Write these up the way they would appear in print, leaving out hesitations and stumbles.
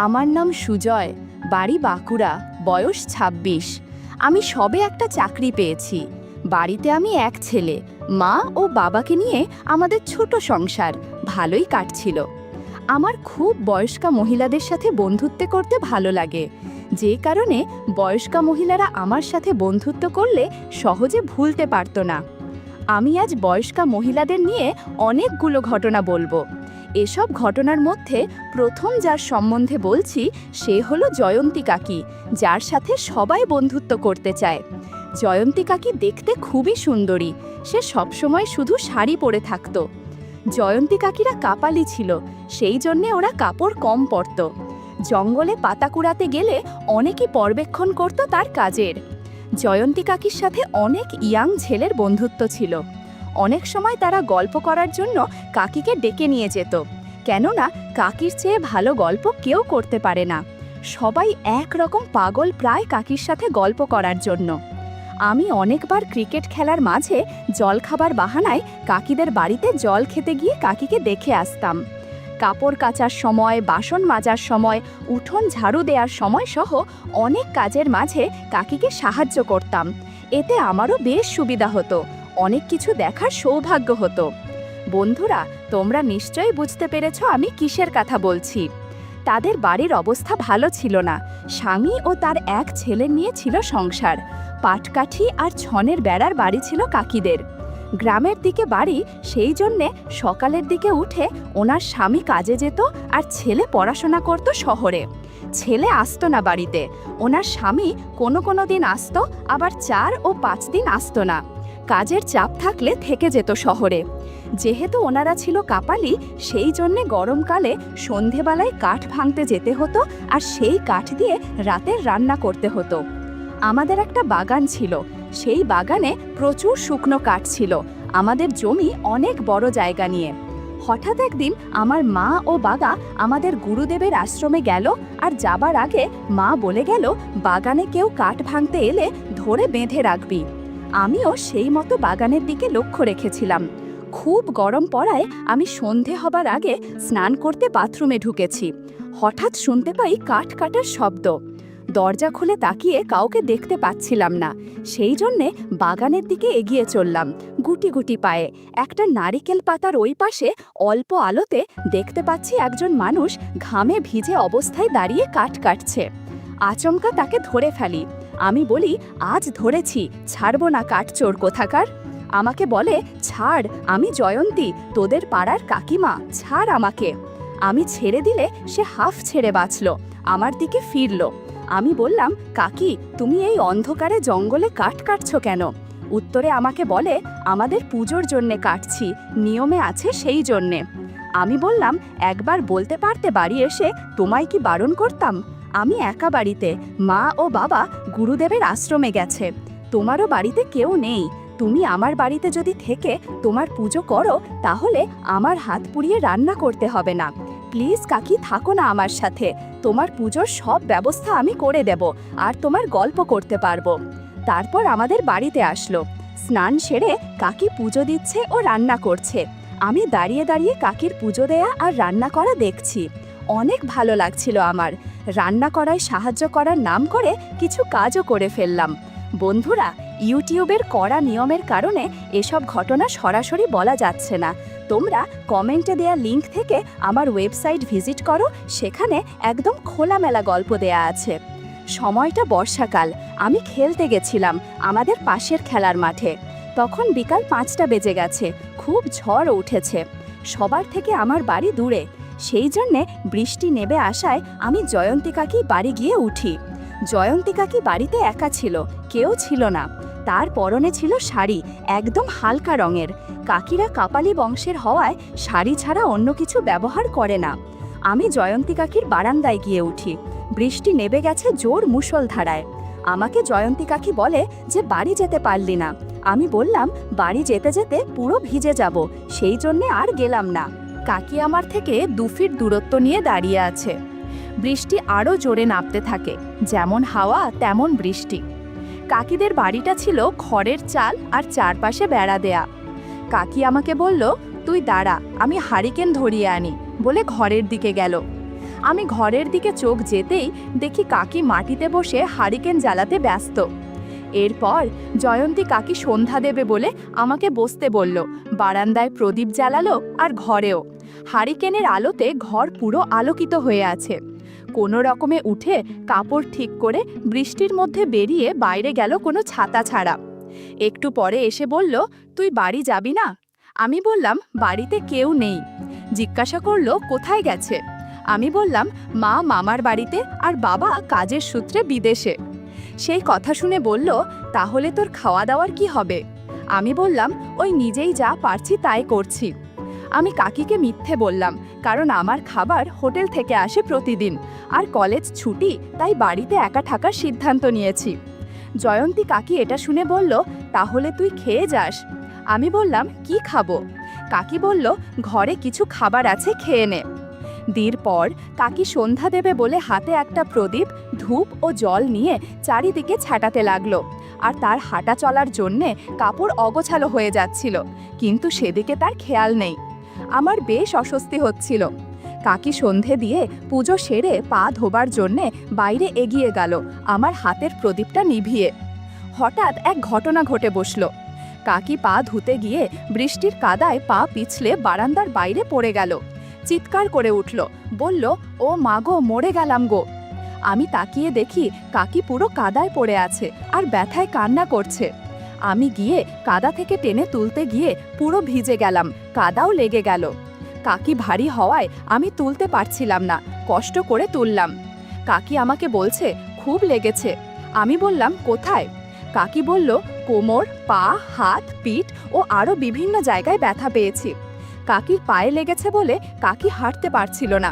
আমার নাম সুজয়, বাড়ি বাঁকুড়া, বয়স ২৬। আমি সবে একটা চাকরি পেয়েছি। বাড়িতে আমি এক ছেলে, মা ও বাবাকে নিয়ে আমাদের ছোট সংসার ভালোই কাটছিল। আমার খুব বয়স্কা মহিলাদের সাথে বন্ধুত্ব করতে ভালো লাগে, যে কারণে বয়স্কা মহিলারা আমার সাথে বন্ধুত্ব করলে সহজে ভুলতে পারত না। আমি আজ বয়স্কা মহিলাদের নিয়ে অনেকগুলো ঘটনা বলবো। এসব ঘটনার মধ্যে প্রথম যার সম্বন্ধে বলছি সে হলো জয়ন্তী কাকি, যার সাথে সবাই বন্ধুত্ব করতে চায়। জয়ন্তী কাকি দেখতে খুবই সুন্দরী, সে সবসময় শুধু শাড়ি পরে থাকত। জয়ন্তী কাকিরা কাপালি ছিল, সেই জন্যে ওরা কাপড় কম পরত। জঙ্গলে পাতা কুড়াতে গেলে অনেকেই পর্যবেক্ষণ করত তার কাজের। জয়ন্তী কাকির সাথে অনেক ইয়াং ছেলের বন্ধুত্ব ছিল। অনেক সময় তারা গল্প করার জন্য কাকিকে ডেকে নিয়ে যেত, কেননা কাকির চেয়ে ভালো গল্প কেউ করতে পারে না। সবাই একরকম পাগল প্রায় কাকির সাথে গল্প করার জন্য। আমি অনেকবার ক্রিকেট খেলার মাঝে জলখাবার বাহানায় কাকিদের বাড়িতে জল খেতে গিয়ে কাকিকে দেখে আসতাম। কাপড় কাচার সময়, বাসন মাজার সময়, উঠোন ঝাড়ু দেওয়ার সময় সহ অনেক কাজের মাঝে কাকিকে সাহায্য করতাম। এতে আমারও বেশ সুবিধা হতো, অনেক কিছু দেখার সৌভাগ্য হতো। বন্ধুরা, তোমরা নিশ্চয়ই বুঝতে পেরেছ আমি কিসের কথা বলছি। তাদের বাড়ির অবস্থা ভালো ছিল না। স্বামী ও তার এক ছেলে নিয়ে ছিল সংসার। পাটকাঠি আর ছনের বেড়ার বাড়ি ছিল কাকিদের। গ্রামের দিকে বাড়ি, সেই জন্যে সকালের দিকে উঠে ওনার স্বামী কাজে যেত আর ছেলে পড়াশোনা করত শহরে। ছেলে আসতো না বাড়িতে, ওনার স্বামী কোনো দিন আসতো, আবার 4 ও 5 দিন আসতো না। কাজের চাপ থাকলে থেকে যেত শহরে। যেহেতু ওনারা ছিল কাপালি, সেই জন্যে গরমকালে সন্ধেবেলায় কাঠ ভাঙতে যেতে হতো আর সেই কাঠ দিয়ে রাতের রান্না করতে হতো। আমাদের একটা বাগান ছিল, সেই বাগানে প্রচুর শুকনো কাঠ ছিল। আমাদের জমি অনেক বড় জায়গা নিয়ে। হঠাৎ একদিন আমার মা ও বাবা আমাদের গুরুদেবের আশ্রমে গেল, আর যাবার আগে মা বলে গেল, বাগানে কেউ কাঠ ভাঙতে এলে ধরে বেঁধে রাখবি। আমিও সেই মতো বাগানের দিকে লক্ষ্য রেখেছিলাম। খুব গরম পড়ায় আমি সন্ধে হবার আগে স্নান করতে বাথরুমে ঢুকেছি। হঠাৎ শুনতে পাই কাঠ কাটার শব্দ। দরজা খুলে তাকিয়ে কাউকে দেখতে পাচ্ছিলাম না, সেই জন্যে বাগানের দিকে এগিয়ে চললাম গুটি গুটি পায়ে। একটা নারিকেল পাতার ওই পাশে অল্প আলোতে দেখতে পাচ্ছি একজন মানুষ ঘামে ভিজে অবস্থায় দাঁড়িয়ে কাঠ কাটছে। আচমকা তাকে ধরে ফেলি। আমি বলি, আজ ধরেছি, ছাড়বো না কাঠচোর কোথাকার। আমাকে বলে, ছাড়, আমি জয়ন্তী, তোদের পাড়ার কাকিমা, ছাড় আমাকে। আমি ছেড়ে দিলে সে হাফ ছেড়ে বাঁচল, আমার দিকে ফিরল। আমি বললাম, কাকি, তুমি এই অন্ধকারে জঙ্গলে কাঠ কাটছো কেন? উত্তরে আমাকে বলে, আমাদের পুজোর জন্যে কাটছি, নিয়মে আছে সেই জন্যে। আমি বললাম, একবার বলতে পারতে বাড়ি এসে, তোমায় কি বারণ করতাম? আমি একা বাড়িতে, মা ও বাবা গুরুদেবের আশ্রমে গেছে, তোমারও বাড়িতে কেউ নেই। তুমি আমার বাড়িতে যদি থেকে তোমার পুজো করো, তাহলে আমার হাত পুড়িয়ে রান্না করতে হবে না। প্লিজ কাকি, থাকো না আমার সাথে, তোমার পুজোর সব ব্যবস্থা আমি করে দেব, আর তোমার গল্প করতে পারবো। তারপর আমাদের বাড়িতে আসলো। স্নান সেরে কাকি পুজো দিচ্ছে ও রান্না করছে। আমি দাঁড়িয়ে দাঁড়িয়ে কাকির পুজো দেয়া আর রান্না করা দেখছি। অনেক ভালো লাগছিল আমার। রান্না করায় সাহায্য করার নাম করে কিছু কাজও করে ফেললাম। বন্ধুরা, ইউটিউবের কড়া নিয়মের কারণে এসব ঘটনা সরাসরি বলা যাচ্ছে না। তোমরা কমেন্টে দেয়া লিংক থেকে আমার ওয়েবসাইট ভিজিট করো, সেখানে একদম খোলামেলা গল্প দেয়া আছে। সময়টা বর্ষাকাল, আমি খেলতে গেছিলাম আমাদের পাশের খেলার মাঠে। তখন বিকাল 5টা বেজে গেছে, খুব ঝড় উঠেছে। সবার থেকে আমার বাড়ি দূরে, সেই জন্যে বৃষ্টি নেমে আসায় আমি জয়ন্তী কাকি বাড়ি গিয়ে উঠি। জয়ন্তী কাকি বাড়িতে একা ছিল, কেউ ছিল না। তার পরনে ছিল শাড়ি, একদম হালকা রঙের। কাকিরা কাপালি বংশের হওয়ায় শাড়ি ছাড়া অন্য কিছু ব্যবহার করে না। আমি জয়ন্তী কাকির বারান্দায় গিয়ে উঠি। বৃষ্টি নেমে গেছে জোর মুষলধারায়। আমাকে জয়ন্তী কাকি বলে যে, বাড়ি যেতে পারলি না? আমি বললাম, বাড়ি যেতে যেতে পুরো ভিজে যাব, সেই জন্যে আর গেলাম না। কাকি আমার থেকে 2 ফিট দূরত্ব নিয়ে দাঁড়িয়ে আছে। বৃষ্টি আরও জোরে নামতে থাকে, যেমন হাওয়া তেমন বৃষ্টি। কাকিদের বাড়িটা ছিল খড়ের চাল আর চারপাশে বেড়া দেয়া। কাকি আমাকে বলল, তুই দাঁড়া, আমি হারিকেন ধরিয়ে আনি, বলে ঘরের দিকে গেল। আমি ঘরের দিকে চোখ যেতেই দেখি কাকি মাটিতে বসে হারিকেন জ্বালাতে ব্যস্ত। এরপর জয়ন্তী কাকি সন্ধ্যা দেবে বলে আমাকে বসতে বলল। বারান্দায় প্রদীপ জ্বালালো আর ঘরেও। হারিকেনের আলোতে ঘর পুরো আলোকিত হয়ে আছে। কোনো রকমে উঠে কাপড় ঠিক করে বৃষ্টির মধ্যে বেরিয়ে বাইরে গেল কোনো ছাতা ছাড়া। একটু পরে এসে বলল, তুই বাড়ি যাবি না? আমি বললাম, বাড়িতে কেউ নেই। জিজ্ঞাসা করলো কোথায় গেছে। আমি বললাম, মা মামার বাড়িতে আর বাবা কাজের সূত্রে বিদেশে। সেই কথা শুনে বলল, তাহলে তোর খাওয়া দাওয়ার কি হবে? আমি বললাম, ওই নিজেই যা পারছি তাই করছি। আমি কাকিকে মিথ্যে বললাম, কারণ আমার খাবার হোটেল থেকে আসে প্রতিদিন, আর কলেজ ছুটি, তাই বাড়িতে একা থাকার সিদ্ধান্ত নিয়েছি। জয়ন্তী কাকি এটা শুনে বলল, তাহলে তুই খেয়ে যাস। আমি বললাম, কি খাবো? কাকি বলল, ঘরে কিছু খাবার আছে, খেয়ে নে। দির পর কাকি সন্ধ্যা দেবে বলে হাতে একটা প্রদীপ, ধূপ ও জল নিয়ে চারিদিকে ছাটাতে লাগলো। আর তার হাঁটা চলার জন্যে কাপড় অগোছালো হয়ে যাচ্ছিল, কিন্তু সেদিকে তার খেয়াল নেই। আমার বেশ অস্বস্তি হচ্ছিল। কাকি সন্ধে দিয়ে পুজো সেরে পা ধোবার জন্যে বাইরে এগিয়ে গেল আমার হাতের প্রদীপটা নিভিয়ে। হঠাৎ এক ঘটনা ঘটে বসল। কাকি পা ধুতে গিয়ে বৃষ্টির কাদায় পা পিছলে বারান্দার বাইরে পড়ে গেল। চিৎকার করে উঠল, বলল, ও মা গো, মরে গেলাম গো। আমি তাকিয়ে দেখি কাকি পুরো কাদায় পড়ে আছে আর ব্যথায় কান্না করছে। আমি গিয়ে কাদা থেকে টেনে তুলতে গিয়ে পুরো ভিজে গেলাম, কাদাও লেগে গেল। কাকি ভারী হওয়ায় আমি তুলতে পারছিলাম না, কষ্ট করে তুললাম। কাকি আমাকে বলছে, খুব লেগেছে। আমি বললাম, কোথায়? কাকি বলল, কোমর, পা, হাত, পিঠ ও আরও বিভিন্ন জায়গায় ব্যথা পেয়েছি। কাকির পায়ে লেগেছে বলে কাকি হাঁটতে পারছিল না।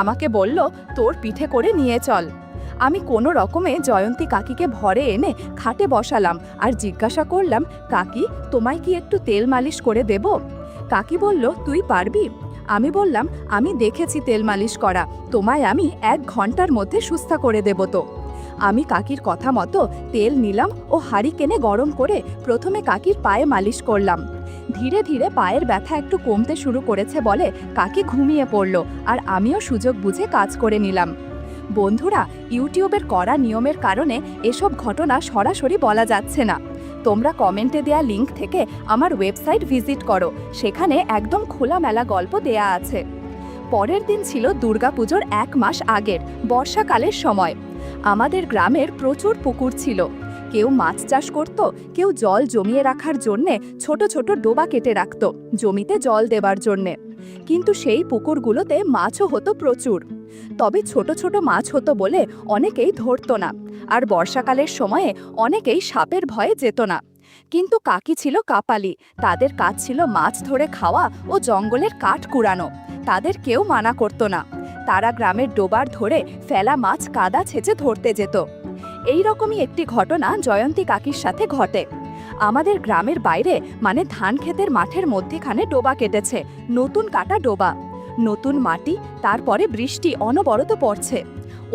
আমাকে বলল, তোর পিঠে করে নিয়ে চল। আমি কোনো রকমে জয়ন্তী কাকিকে ভরে এনে খাটে বসালাম আর জিজ্ঞাসা করলাম, কাকি, তোমায় কি একটু তেল মালিশ করে দেব? কাকি বলল, তুই পারবি? আমি বললাম, আমি দেখেছি তেল মালিশ করা, তোমায় আমি 1 ঘন্টার মধ্যে সুস্থ করে দেব তো। আমি কাকির কথা মতো তেল নিলাম ও হারিকেনে গরম করে প্রথমে কাকির পায়ে মালিশ করলাম। ধীরে ধীরে পায়ের ব্যথা একটু কমতে শুরু করেছে বলে কাকি ঘুমিয়ে পড়ল, আর আমিও সুযোগ বুঝে কাজ করে নিলাম। বন্ধুরা, ইউটিউবের কড়া নিয়মের কারণে এসব ঘটনা সরাসরি বলা যাচ্ছে না। তোমরা কমেন্টে দেয়া লিংক থেকে আমার ওয়েবসাইট ভিজিট করো, সেখানে একদম খোলামেলা গল্প দেয়া আছে। পরের দিন ছিল দুর্গাপুজোর 1 মাস আগের বর্ষাকালের সময়। আমাদের গ্রামের প্রচুর পুকুর ছিল। কেউ মাছ চাষ করত, কেউ জল জমিয়ে রাখার জন্যে ছোট ছোট ডোবা কেটে রাখত জমিতে জল দেবার জন্যে। কিন্তু সেই পুকুরগুলোতে মাছও হতো প্রচুর। তবে ছোট ছোট মাছ হতো বলে অনেকেই ধরতো না, আর বর্ষাকালের সময়ে অনেকেই সাপের ভয়ে যেত না। কিন্তু কাকি ছিল কাপালি, তাদের কাজ ছিল মাছ ধরে খাওয়া ও জঙ্গলের কাঠ কুড়ানো। তাদের কেউ মানা করতো না। তারা গ্রামের ডোবার ধরে ফেলা মাছ কাদা ছেঁচে ধরতে যেত। এই রকমই একটি ঘটনা জয়ন্তী কাকির সাথে ঘটে। আমাদের গ্রামের বাইরে, মানে ধান ক্ষেতের মাঠের মধ্যেখানে ডোবা কেটেছে, নতুন কাটা ডোবা। নতুন মাটি, তারপরে বৃষ্টি অনবরত পড়ছে।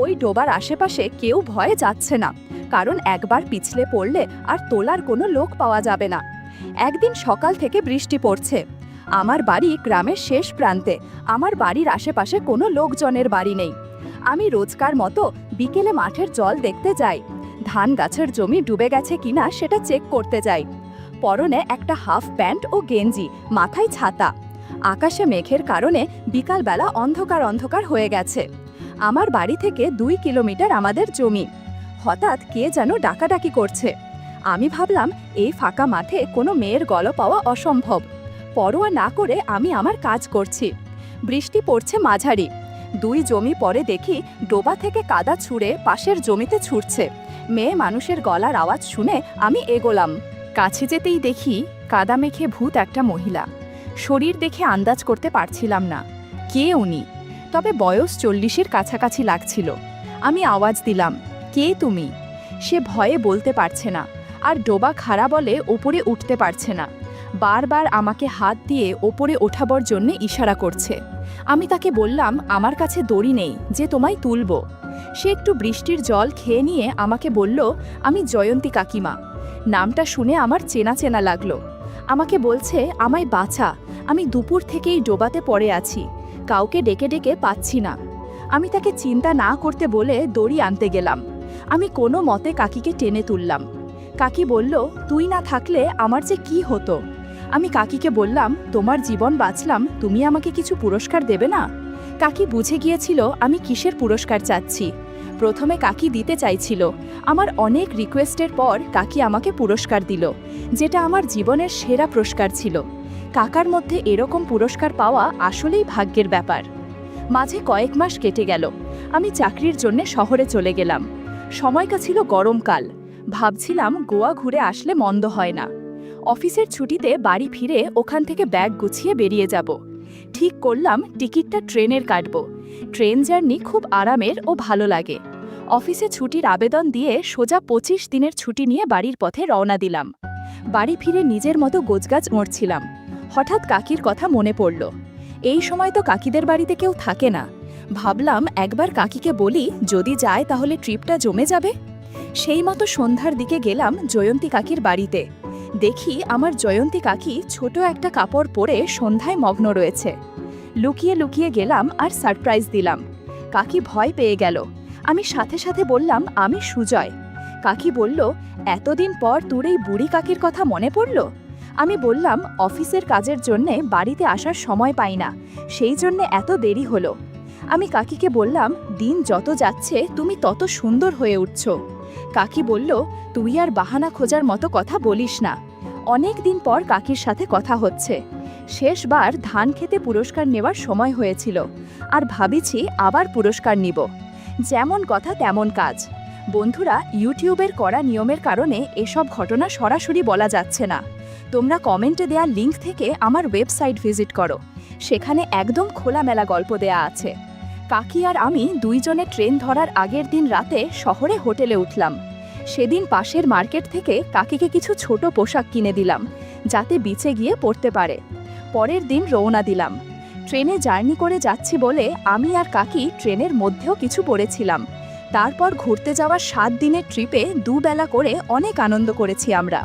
ওই ডোবার আশেপাশে কেউ ভয়ে যাচ্ছে না, কারণ একবার পিছলে পড়লে আর তোলার কোনো লোক পাওয়া যাবে না। একদিন সকাল থেকে বৃষ্টি পড়ছে। আমার বাড়ি গ্রামের শেষ প্রান্তে, আমার বাড়ির আশেপাশে কোনো লোকজনের বাড়ি নেই। আমি রোজকার মতো বিকেলে মাঠের জল দেখতে যাই। ধান গাছের জমি ডুবে গেছে কিনা সেটা চেক করতে যাই। পরনে একটা হাফ প্যান্ট ও গেঞ্জি, মাথায় ছাতা। আকাশে মেঘের কারণে বিকালবেলা অন্ধকার অন্ধকার হয়ে গেছে। আমার বাড়ি থেকে 2 কিলোমিটার আমাদের জমি। হঠাৎ কে যেন ডাকাডাকি করছে। আমি ভাবলাম, এই ফাঁকা মাঠে কোনো মেয়ের গলা পাওয়া অসম্ভব। পরোয়া না করে আমি আমার কাজ করছি। বৃষ্টি পড়ছে মাঝারি। 2 জমি পরে দেখি ডোবা থেকে কাদা ছুঁড়ে পাশের জমিতে ছুটছে। মেয়ে মানুষের গলার আওয়াজ শুনে আমি এগোলাম। কাছে যেতেই দেখি কাদা মেখে ভূত একটা মহিলা। শরীর দেখে আন্দাজ করতে পারছিলাম না কে উনি, তবে বয়স 40-এর কাছাকাছি লাগছিল। আমি আওয়াজ দিলাম, কে তুমি? সে ভয়ে বলতে পারছে না, আর ডোবা খাড়া বলে ওপরে উঠতে পারছে না। বারবার আমাকে হাত দিয়ে ওপরে ওঠাবার জন্য ইশারা করছে। আমি তাকে বললাম, আমার কাছে দড়ি নেই যে তোমায় তুলব। সে একটু বৃষ্টির জল খেয়ে নিয়ে আমাকে বলল, আমি জয়ন্তী কাকিমা। নামটা শুনে আমার চেনা চেনা লাগলো। আমাকে বলছে, আমায় বাঁচা, আমি দুপুর থেকেই ডোবাতে পড়ে আছি, কাউকে ডেকে ডেকে পাচ্ছি না। আমি তাকে চিন্তা না করতে বলে দড়ি আনতে গেলাম। আমি কোনো মতে কাকিকে টেনে তুললাম। কাকি বলল, তুই না থাকলে আমার যে কি হতো। আমি কাকিকে বললাম, তোমার জীবন বাঁচলাম, তুমি আমাকে কিছু পুরস্কার দেবে না? কাকি বুঝে গিয়েছিল আমি কিসের পুরস্কার চাচ্ছি। প্রথমে কাকি দিতে চাইছিল, আমার অনেক রিকোয়েস্টের পর কাকি আমাকে পুরস্কার দিল, যেটা আমার জীবনের সেরা পুরস্কার ছিল। কাকার মধ্যে এরকম পুরস্কার পাওয়া আসলেই ভাগ্যের ব্যাপার। মাঝে কয়েক মাস কেটে গেল। আমি চাকরির জন্য শহরে চলে গেলাম। সময়টা ছিল গরমকাল। ভাবছিলাম গোয়া ঘুরে আসলে মন্দ হয় না। অফিসের ছুটিতে বাড়ি ফিরে ওখান থেকে ব্যাগ গুছিয়ে বেরিয়ে যাব। ঠিক করলাম টিকিটটা ট্রেনের কাটব। ট্রেন জার্নি খুব আরামের ও ভালো লাগে। অফিসে ছুটির আবেদন দিয়ে সোজা 25 দিনের ছুটি নিয়ে বাড়ির পথে রওনা দিলাম। বাড়ি ফিরে নিজের মতো গোছগাছ মরছিলাম। হঠাৎ কাকির কথা মনে পড়ল। এই সময় তো কাকিদের বাড়িতে কেউ থাকে না। ভাবলাম একবার কাকিকে বলি, যদি যায় তাহলে ট্রিপটা জমে যাবে। সেই মতো সন্ধ্যার দিকে গেলাম জয়ন্তী কাকির বাড়িতে। দেখি আমার জয়ন্তী কাকি ছোট একটা কাপড় পরে সন্ধ্যায় মগ্ন রয়েছে। লুকিয়ে লুকিয়ে গেলাম আর সারপ্রাইজ দিলাম। কাকি ভয় পেয়ে গেল। আমি সাথে সাথে বললাম, আমি সুজয়। কাকি বলল, এতদিন পর তোর এই বুড়ি কাকির কথা মনে পড়ল? আমি বললাম, অফিসের কাজের জন্যে বাড়িতে আসার সময় পাই না, সেই জন্য এত দেরি হলো। আমি কাকিকে বললাম, দিন যত যাচ্ছে তুমি তত সুন্দর হয়ে উঠছ। কাকি বলল, তুই আর বাহানা খোঁজার মতো কথা বলিস না। অনেক দিন পর কাকির সাথে কথা হচ্ছে। শেষবার ধান খেতে পুরস্কার নেওয়ার সময় হয়েছিল, আর ভাবিছি আবার পুরস্কার নিব। যেমন কথা তেমন কাজ। বন্ধুরা, ইউটিউবের কড়া নিয়মের কারণে এসব ঘটনা সরাসরি বলা যাচ্ছে না। তোমরা কমেন্টে দেওয়া লিঙ্ক থেকে আমার ওয়েবসাইট ভিজিট করো, সেখানে একদম খোলামেলা গল্প দেয়া আছে। কাকি আর আমি দুইজনে ট্রেন ধরার আগের দিন রাতে শহরে হোটেলে উঠলাম। সেদিন পাশের মার্কেট থেকে কাকিকে কিছু ছোট পোশাক কিনে দিলাম, যাতে বিচে গিয়ে পরতে পারে। পরের দিন রওনা দিলাম। ট্রেনে জার্নি করে যাচ্ছি বলে আমি আর কাকি ট্রেনের মধ্যেও কিছু পরেছিলাম। তারপর ঘুরতে যাওয়ার 7 দিনের ট্রিপে দুবেলা করে অনেক আনন্দ করেছি আমরা।